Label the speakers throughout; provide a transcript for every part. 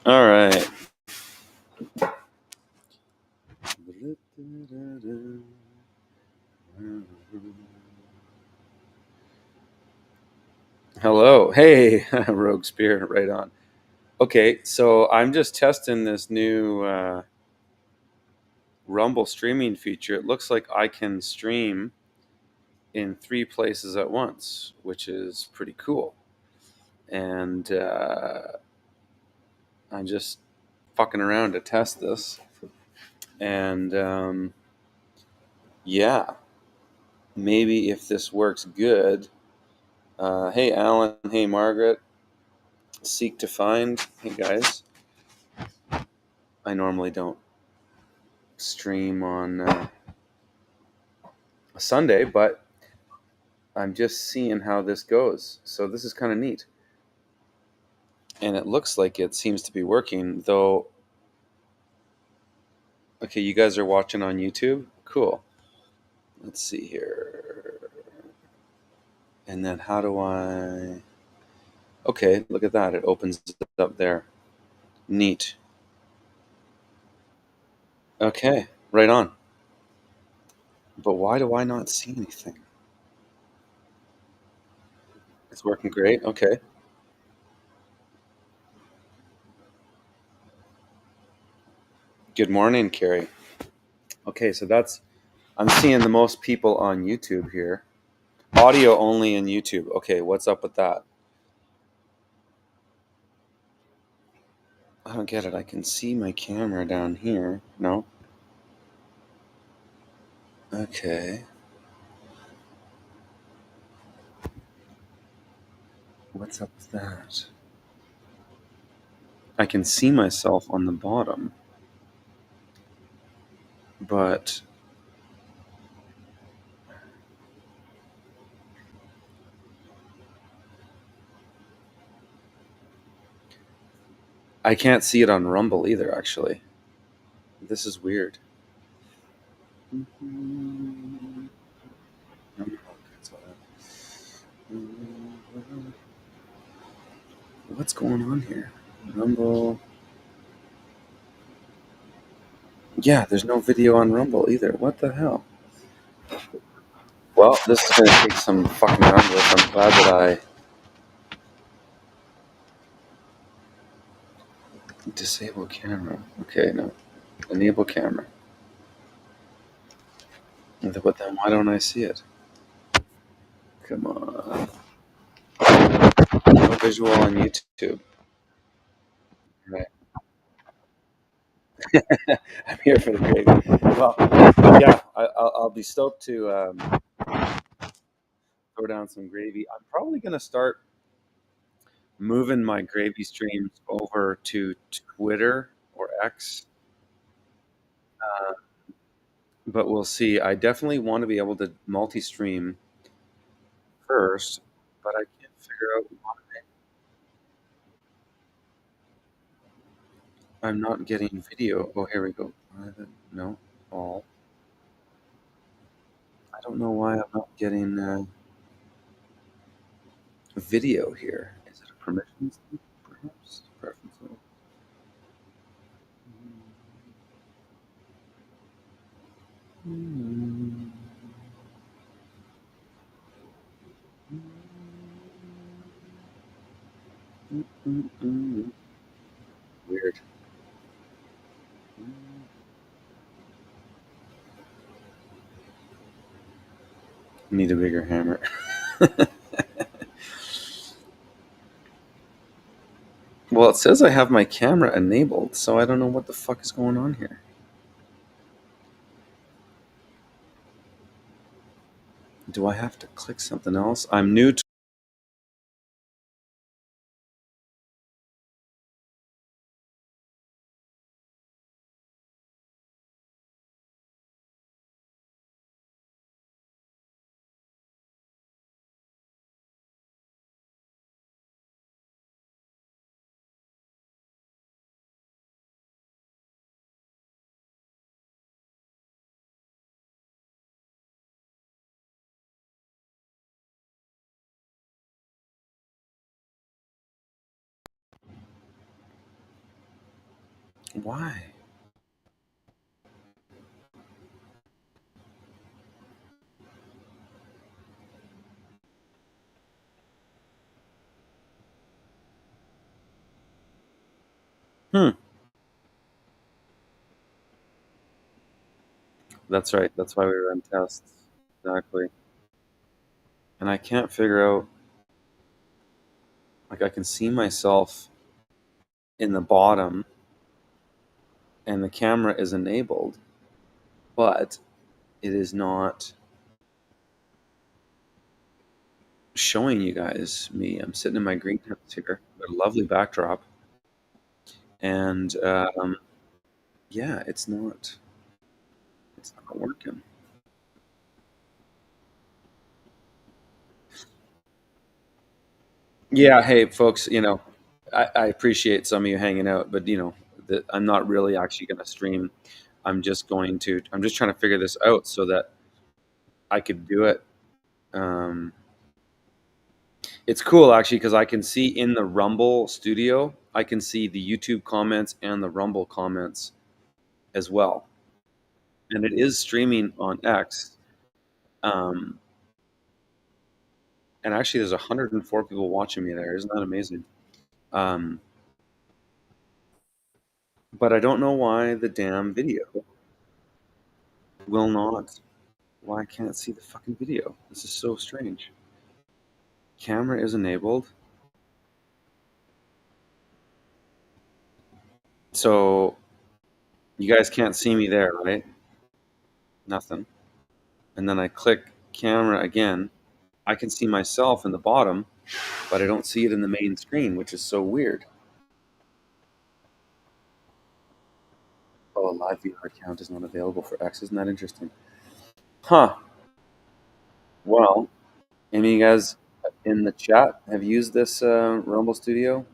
Speaker 1: All right. Hello. Hey, Rogue Spirit, right on. Okay, so I'm just testing this new Rumble streaming feature. It looks like I can stream in 3 places at once, which is pretty cool. And I'm just fucking around to test this. And yeah, maybe if this works good. Hey, Alan. Hey, Margaret. Seek to find. Hey, guys. I normally don't stream on a Sunday, but I'm just seeing how this goes. So this is kind of neat. And it looks like it seems to be working, though. Okay, you guys are watching on YouTube? Cool. Let's see here. And then how do I... Okay, look at that. It opens it up there. Neat. Okay, right on. But why do I not see anything? It's working great. Okay. Good morning, Carrie. Okay, so that's... I'm seeing the most people on YouTube here. Audio only in YouTube. Okay, what's up with that? I don't get it. I can see my camera down here. No? Okay. What's up with that? I can see myself on the bottom, but I can't see it on Rumble either, actually. This is weird. What's going on here? Rumble. Yeah, there's no video on Rumble either. What the hell? Well, this is going to take some fucking around with. I'm glad that I disable camera. Okay, no. Enable camera. But then why don't I see it? Come on. No visual on YouTube. Right. I'm here for the gravy. Well, yeah, I'll be stoked to throw down some gravy. I'm probably going to start moving my gravy streams over to Twitter or X, but we'll see. I definitely want to be able to multi-stream first, but I can't figure out why I'm not getting video. Oh, here we go. No, all. I don't know why I'm not getting video here. Is it a permissions thing, perhaps? Preferences. Hmm. Weird. Need a bigger hammer. Well, it says I have my camera enabled, so I don't know what the fuck is going on here. Do I have to click something else? I'm new to Why? Hmm. That's right. That's why we run tests. Exactly. And I can't figure out, like, I can see myself in the bottom and the camera is enabled, but it is not showing you guys me. I'm sitting in my greenhouse here, a lovely backdrop, and yeah, it's not working. Yeah, hey folks, I appreciate some of you hanging out, but that I'm not really actually going to stream. I'm just trying to figure this out so that I could do it. Um, it's cool actually because I can see in the Rumble studio, I can see the YouTube comments and the Rumble comments as well. And it is streaming on X. Um, and actually, there's 104 people watching me there. Isn't that amazing? Um, but I don't know why the damn video will not. Why I can't see the fucking video. This is so strange. Camera is enabled. So you guys can't see me there, right? Nothing. And then I click camera again. I can see myself in the bottom, but I don't see it in the main screen, which is so weird. Oh, a live VR account is not available for X. Isn't that interesting? Huh. Well, any of you guys in the chat have used this Rumble Studio?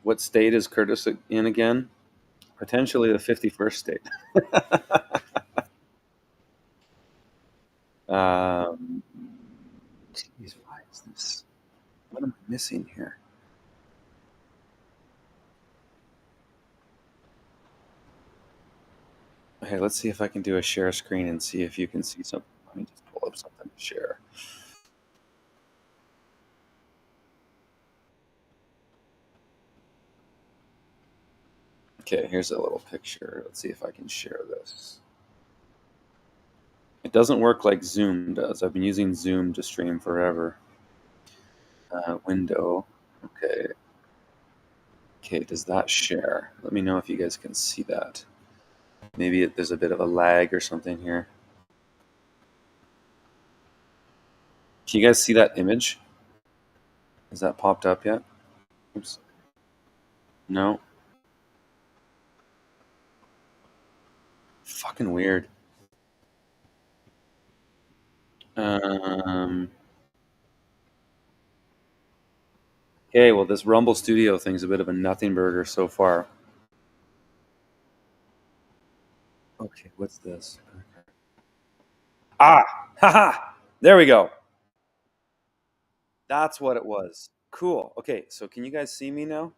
Speaker 1: What state is Curtis in again? Potentially the 51st state. um, Jeez, why is this? What am I missing here? Okay, let's see if I can do a share screen and see if you can see something. Let me just pull up something to share. Okay, here's a little picture. Let's see if I can share this. It doesn't work like Zoom does. I've been using Zoom to stream forever. Window. Okay. Okay, does that share? Let me know if you guys can see that. Maybe there's a bit of a lag or something here. Can you guys see that image? Has that popped up yet? Oops. No. Fucking weird. Um, okay, well, this Rumble Studio thing's a bit of a nothing burger so far. Okay, what's this? Ah, haha, there we go. That's what it was. Cool. Okay, so can you guys see me now?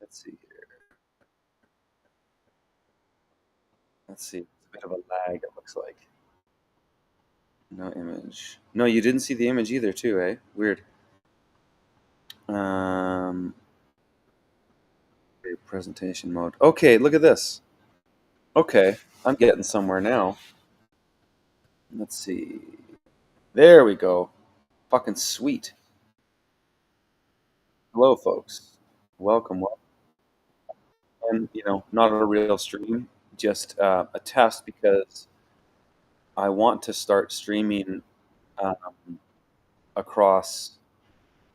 Speaker 1: Let's see here. Let's see. It's a bit of a lag, it looks like. No image. No, you didn't see the image either, too, eh? Weird. Um, okay, presentation mode. Okay, look at this. Okay, I'm getting somewhere now. Let's see. There we go. Fucking sweet. Hello, folks. Welcome. And not a real stream, just a test because I want to start streaming um, across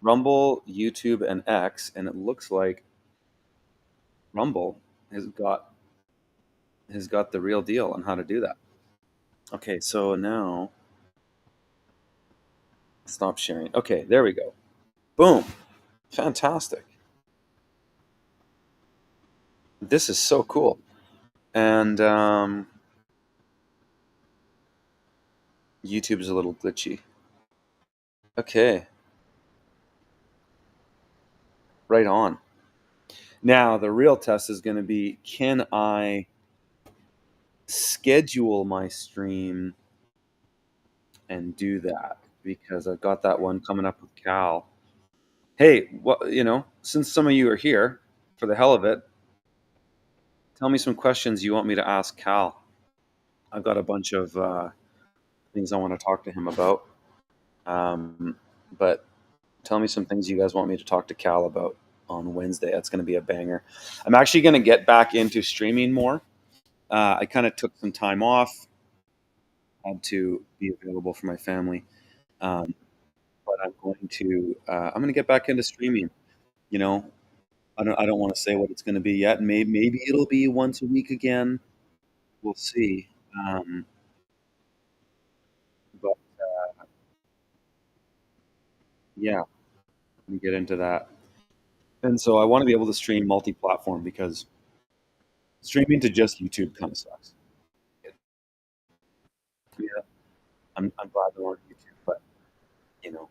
Speaker 1: Rumble, YouTube, and X, and it looks like Rumble has got the real deal on how to do that. Okay, so now stop sharing. Okay, there we go. Boom. Fantastic. This is so cool. And YouTube is a little glitchy. Okay, right on. Now the real test is going to be, can I schedule my stream and do that? Because I've got that one coming up with Cal. Hey, what, since some of you are here, for the hell of it, tell me some questions you want me to ask Cal. I've got a bunch of things I want to talk to him about. But tell me some things you guys want me to talk to Cal about on Wednesday. That's going to be a banger. I'm actually going to get back into streaming more. I kind of took some time off, had to be available for my family, um, but I'm going to get back into streaming. You know, I don't want to say what it's going to be yet. Maybe it'll be once a week again. We'll see. Um, but yeah, let me get into that. And so I want to be able to stream multi-platform because streaming to just YouTube kind of sucks. Yeah, I'm glad they're on YouTube, but you know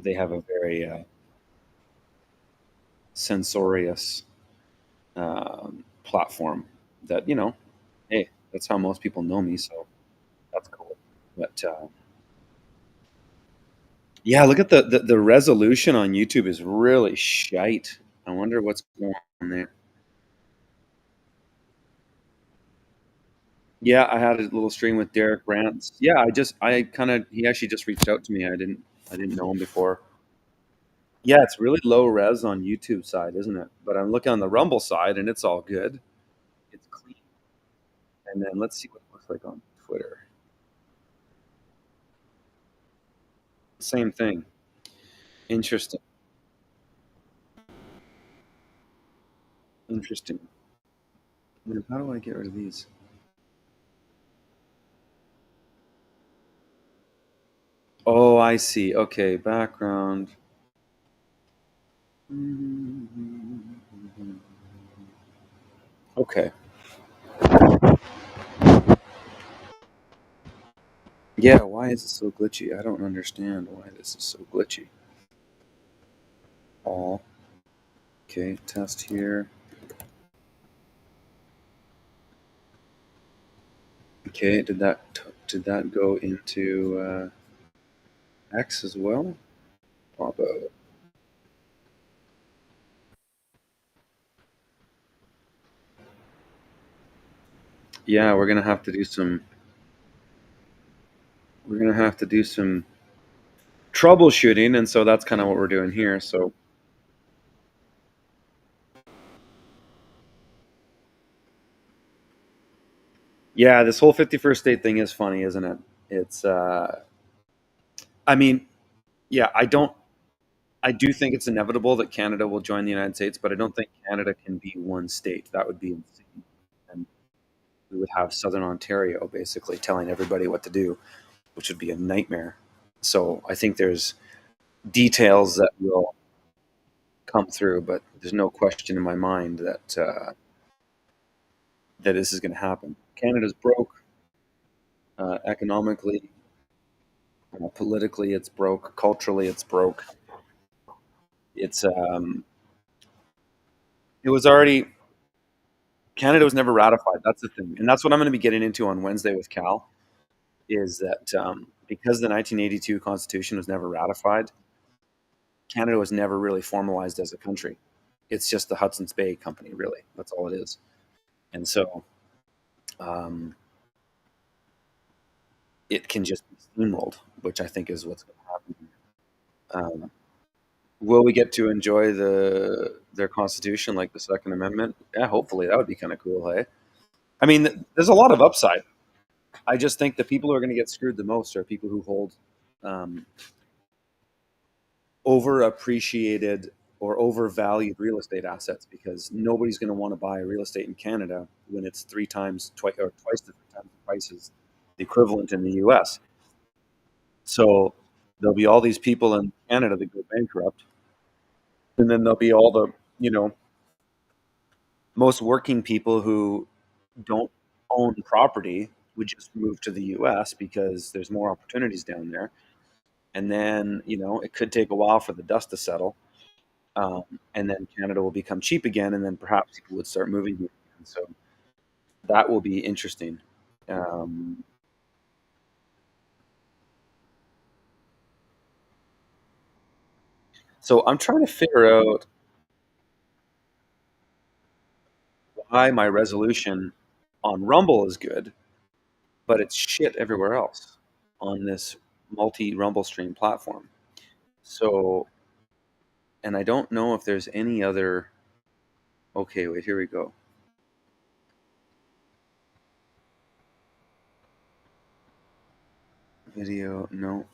Speaker 1: they have a very censorious platform that hey, that's how most people know me, so that's cool. But yeah, look at the resolution on YouTube is really shite. I wonder what's going on there. Yeah, I had a little stream with Derek Rants. Yeah, he actually just reached out to me. I didn't know him before. Yeah, it's really low res on YouTube side, isn't it? But I'm looking on the Rumble side and it's all good. It's clean. And then let's see what it looks like on Twitter. Same thing. Interesting. Interesting. Man, how do I get rid of these? Oh, I see. Okay, background. Okay. Yeah, why is it so glitchy? I don't understand why this is so glitchy. All. Okay, test here. Okay, did that go into X as well? Pop out. Yeah, we're gonna have to do some troubleshooting, and so that's kind of what we're doing here. So yeah, this whole 51st state thing is funny, isn't it? It's I mean, yeah, I do think it's inevitable that Canada will join the United States, but I don't think Canada can be one state. That would be insane. And we would have Southern Ontario basically telling everybody what to do, which would be a nightmare. So I think there's details that will come through, but there's no question in my mind that this is going to happen. Canada's broke economically, politically, it's broke. Culturally, it's broke. It's it was already Canada was never ratified. That's the thing, and that's what I'm going to be getting into on Wednesday with Cal. Is that because the 1982 Constitution was never ratified, Canada was never really formalized as a country. It's just the Hudson's Bay Company, really. That's all it is. And so um, it can just be steamrolled, which I think is what's going to happen. Um, will we get to enjoy their Constitution, like the Second Amendment? Yeah, hopefully that would be kind of cool. Hey, I mean, there's a lot of upside. I just think the people who are going to get screwed the most are people who hold um, overappreciated or overvalued real estate assets because nobody's going to want to buy real estate in Canada when it's twice the three times the price is the equivalent in the US. So there'll be all these people in Canada that go bankrupt, and then there'll be all the you know most working people who don't own property, would just move to the US because there's more opportunities down there. And then, it could take a while for the dust to settle. Um, and then Canada will become cheap again, and then perhaps people would start moving here. And so that will be interesting. Um, so I'm trying to figure out why my resolution on Rumble is good, but it's shit everywhere else on this multi Rumble stream platform. So, and I don't know if there's any other. Okay, wait, here we go. Video, no.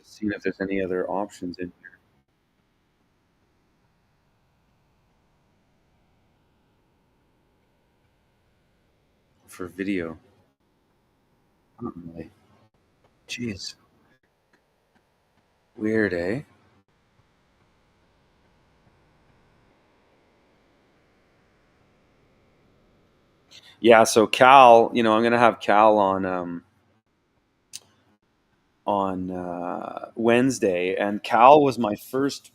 Speaker 1: Seeing if there's any other options in here for video. Not really. Jeez. Weird, eh? Yeah, so Cal, I'm gonna have Cal on Wednesday, and Cal was my first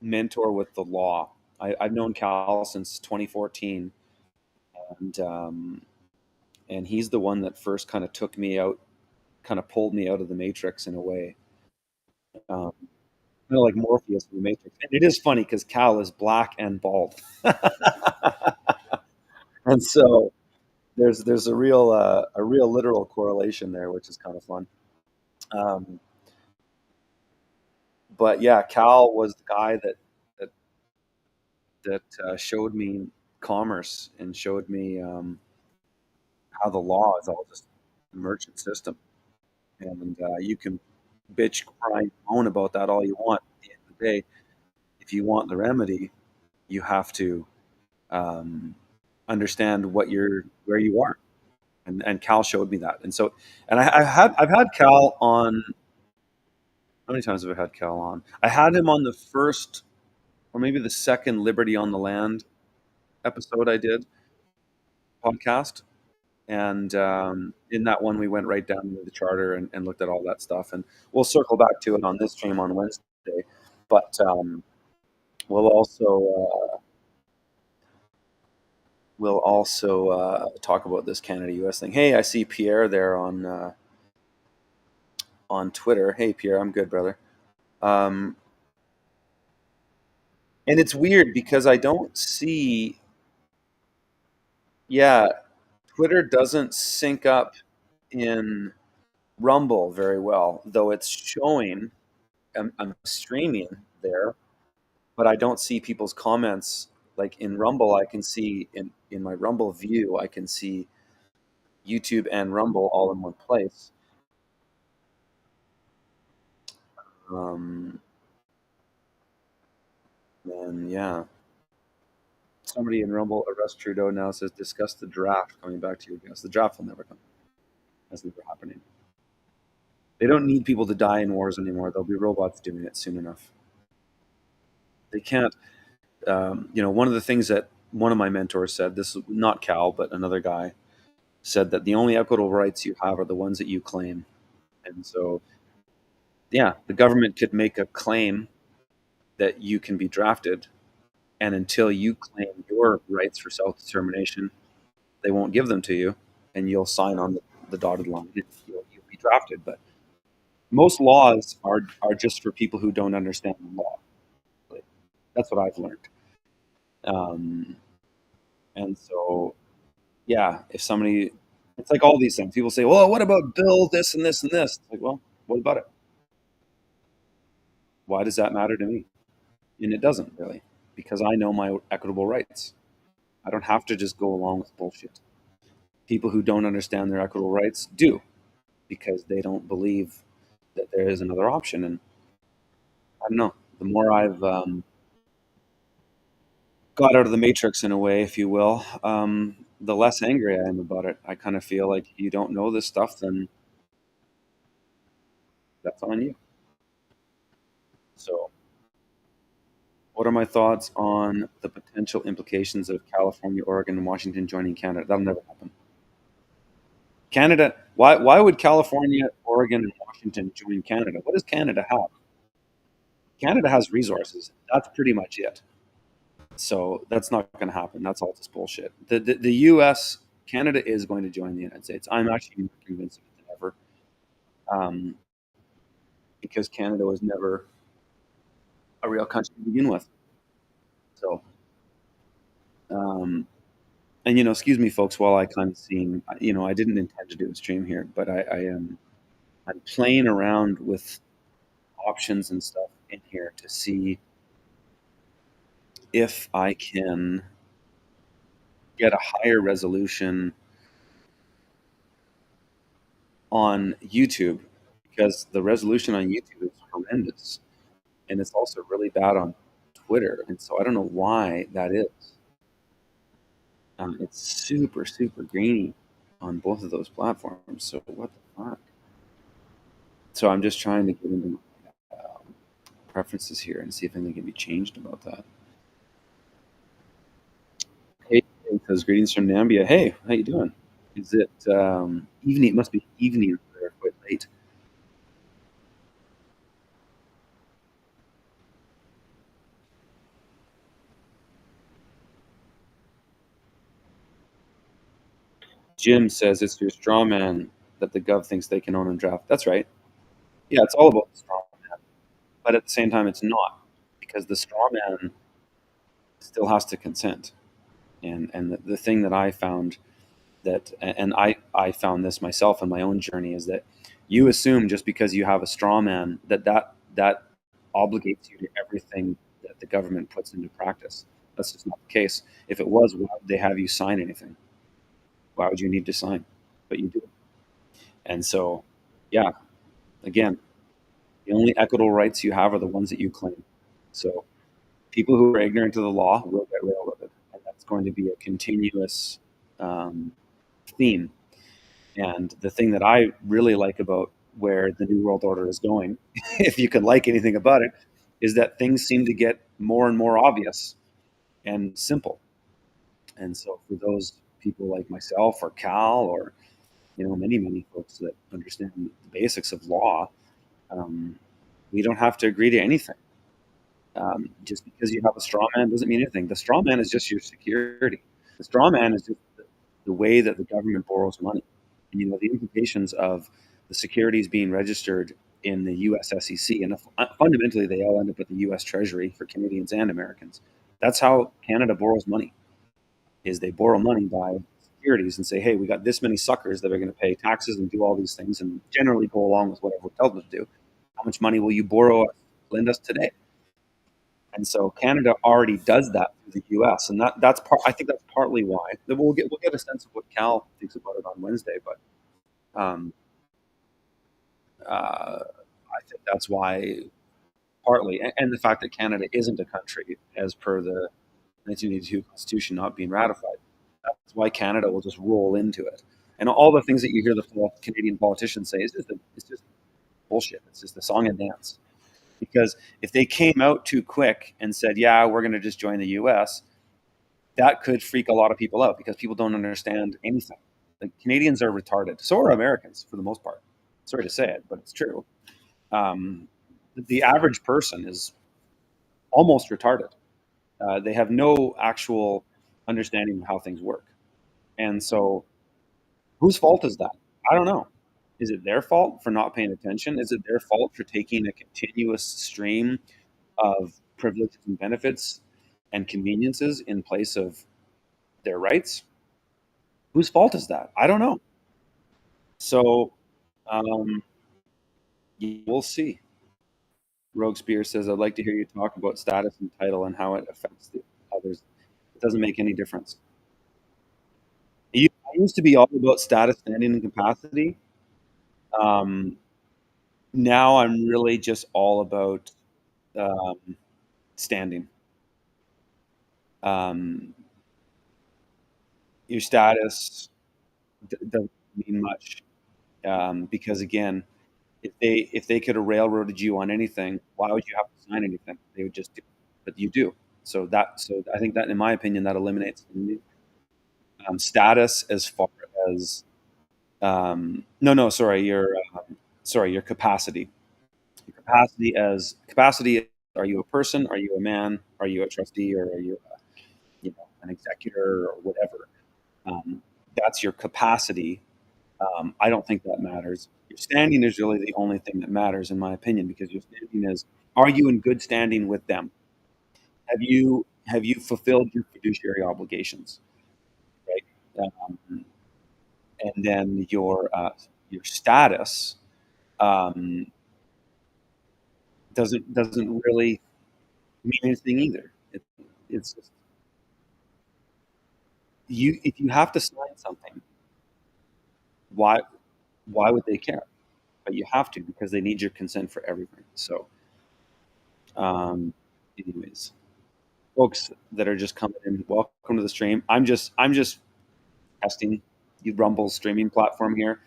Speaker 1: mentor with the law. I've known Cal since 2014, and he's the one that first kind of took me out, kind of pulled me out of the matrix in a way, kind of like Morpheus in the Matrix. And it is funny because Cal is black and bald, and so there's a real literal correlation there, which is kind of fun. Um, but yeah, Cal was the guy that showed me commerce and showed me how the law is all just a merchant system, and you can bitch, cry, moan about that all you want. At the end of the day, if you want the remedy, you have to um, understand where you are, and Cal showed me that, and so I've had Cal on. How many times have I had Cal on? I had him on the first or maybe the second Liberty on the Land episode I did podcast. And in that one, we went right down into the charter and looked at all that stuff. And we'll circle back to it on this stream on Wednesday. But we'll also talk about this Canada U.S. thing. Hey, I see Pierre there on Twitter. Hey, Pierre, I'm good, brother. Um, and it's weird because I don't see. Yeah, Twitter doesn't sync up in Rumble very well, though it's showing. I'm streaming there, but I don't see people's comments. Like in Rumble, I can see in my Rumble view, I can see YouTube and Rumble all in one place. Um, and yeah, somebody in Rumble, Arrest Trudeau now says, discuss the draft. Coming back to your guess, the draft will never come. That's never happening. They don't need people to die in wars anymore. There'll be robots doing it soon enough. They can't. One of the things that one of my mentors said, this is not Cal, but another guy, said that the only equitable rights you have are the ones that you claim. And so, yeah, the government could make a claim that you can be drafted, and until you claim your rights for self-determination, they won't give them to you, and you'll sign on the dotted line. You'll be drafted. But most laws are just for people who don't understand the law. That's what I've learned. Um, and so, yeah, if somebody, it's like all these things. People say, "Well, what about Bill this and this and this?" It's like, well, what about it? Why does that matter to me? And it doesn't really, because I know my equitable rights. I don't have to just go along with bullshit. People who don't understand their equitable rights do, because they don't believe that there is another option. And I don't know. The more I've got out of the matrix, in a way, if you will, the less angry I am about it. I kind of feel like if you don't know this stuff, then that's on you. So, what are my thoughts on the potential implications of California, Oregon, and Washington joining Canada? That'll never happen. Canada. Why would California, Oregon, and Washington join Canada? What does Canada have? Canada has resources. That's pretty much it. So that's not going to happen. That's all just bullshit. The U.S. Canada is going to join the United States. I'm actually more convinced of it than ever, um, because Canada was never a real country to begin with. So, um, and excuse me, folks, while I kind of seem, I didn't intend to do a stream here, but I am I'm playing around with options and stuff in here to see if I can get a higher resolution on YouTube, because the resolution on YouTube is horrendous, and it's also really bad on Twitter, and so I don't know why that is. It's super super grainy on both of those platforms. So what the fuck? So I'm just trying to get into preferences here and see if anything can be changed about that. Hey, it says greetings from Nambia. Hey, how you doing? Is it evening? It must be evening there, quite late. Jim says it's your straw man that the gov thinks they can own and draft. That's right. Yeah, it's all about the straw man, but at the same time, it's not, because the straw man still has to consent. And the thing that I found, that, and I found this myself in my own journey, is that you assume just because you have a straw man that obligates you to everything that the government puts into practice. That's just not the case. If it was, why would they have you sign anything? Why would you need to sign? But you do. And so, yeah, again, the only equitable rights you have are the ones that you claim. So people who are ignorant of the law will get railroaded, and that's going to be a continuous um, theme. And the thing that I really like about where the New World Order is going, if you can like anything about it, is that things seem to get more and more obvious and simple. And so for those people like myself or Cal, or many folks that understand the basics of law, um, we don't have to agree to anything. Just because you have a straw man doesn't mean anything. The straw man is just your security. The straw man is just the way that the government borrows money. And, the implications of the securities being registered in the U.S. SEC, and fundamentally they all end up at the U.S. Treasury for Canadians and Americans. That's how Canada borrows money. Is they borrow money by securities and say, hey, we got this many suckers that are going to pay taxes and do all these things and generally go along with whatever we tell them to do. How much money will you borrow us, lend us today? And so Canada already does that through the U.S., and that's part. I think that's partly why. We'll get a sense of what Cal thinks about it on Wednesday, but I think that's why, partly, and the fact that Canada isn't a country as per the 1982 Constitution not being ratified. That's why Canada will just roll into it, and all the things that you hear the Canadian politicians say is just bullshit. It's just a song and dance. Because if they came out too quick and said, "Yeah, we're going to just join the U.S." that could freak a lot of people out, because people don't understand anything. Like, Canadians are retarded. So are Americans for the most part. Sorry to say it, but it's true. Um, the average person is almost retarded. They have no actual understanding of how things work. And so, whose fault is that? I don't know. Is it their fault for not paying attention? Is it their fault for taking a continuous stream of privileges and benefits and conveniences in place of their rights? Whose fault is that? I don't know. So, um, we'll see. Rogue Spear says, I'd like to hear you talk about status and title and how it affects the others. It doesn't make any difference. I used to be all about status, standing, and capacity. Um, Now I'm really just all about um, standing. Um, your status doesn't mean much, because, again, if they could have railroaded you on anything, why would you have to sign anything? They would just do it. But you do. So I think that, in my opinion, that eliminates status as far as No, sorry, your capacity. Your capacity as capacity. Are you a person? Are you a man? Are you a trustee? Or are you, an executor or whatever? Um, that's your capacity. I don't think that matters. Your standing is really the only thing that matters, in my opinion, because your standing is: are you in good standing with them? Have you fulfilled your fiduciary obligations? Right. Um, and then your status um, doesn't really mean anything either. It's just you. If you have to sign something, why would they care? But you have to, because they need your consent for everything. So, um, anyways, folks that are just coming in, welcome to the stream. I'm just testing the Rumble streaming platform here,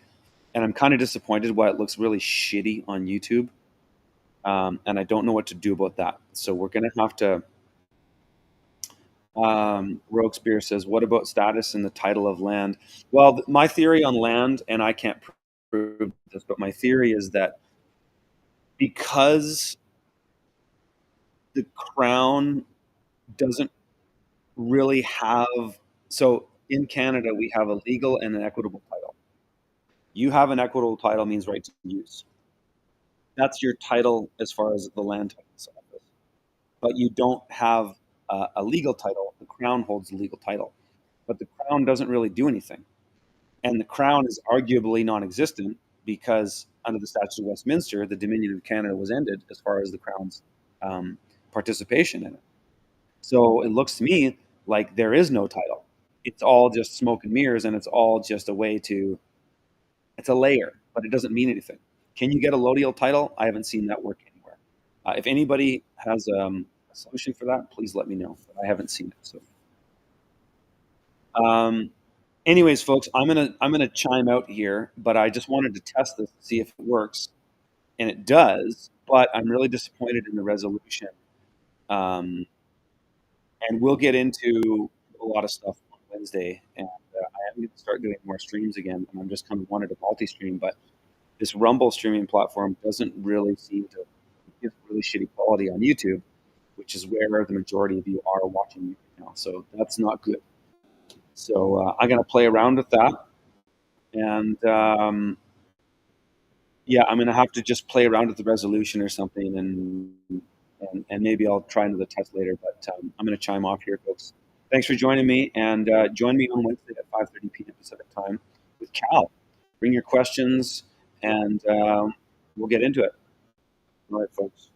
Speaker 1: and I'm kind of disappointed why it looks really shitty on YouTube. And I don't know what to do about that. So we're gonna have to. Rogue Spear says, "What about status in the title of land?" Well, my theory on land, and I can't prove this, but my theory is that because the crown doesn't really have, so in Canada we have a legal and an equitable title. You have an equitable title, means right to use. That's your title as far as the land titles office. But you don't have a legal title. The crown holds the legal title, but the crown doesn't really do anything. And the crown is arguably non-existent because under the Statute of Westminster, the Dominion of Canada was ended as far as the crown's um, participation in it. So it looks to me like there is no title. It's all just smoke and mirrors, and it's all just a way to. It's a layer, but it doesn't mean anything. Can you get a Lodial title? I haven't seen that work anywhere. If anybody has a solution for that, please let me know. But I haven't seen it. So, um, anyways, folks, I'm gonna chime out here, but I just wanted to test this to see if it works, and it does. But I'm really disappointed in the resolution, um, and we'll get into a lot of stuff on Wednesday. And I am going to start doing more streams again, and I'm just kind of wanted to multi-stream, but this Rumble streaming platform doesn't really seem to give really shitty quality on YouTube, which is where the majority of you are watching me right now. So that's not good. So I'm going to play around with that, and yeah, I'm going to have to just play around with the resolution or something, and maybe I'll try another test later. But I'm going to chime off here, folks. Thanks for joining me, and join me on Wednesday at 5:30 p.m. Pacific time with Cal. Bring your questions, and we'll get into it. All right, folks.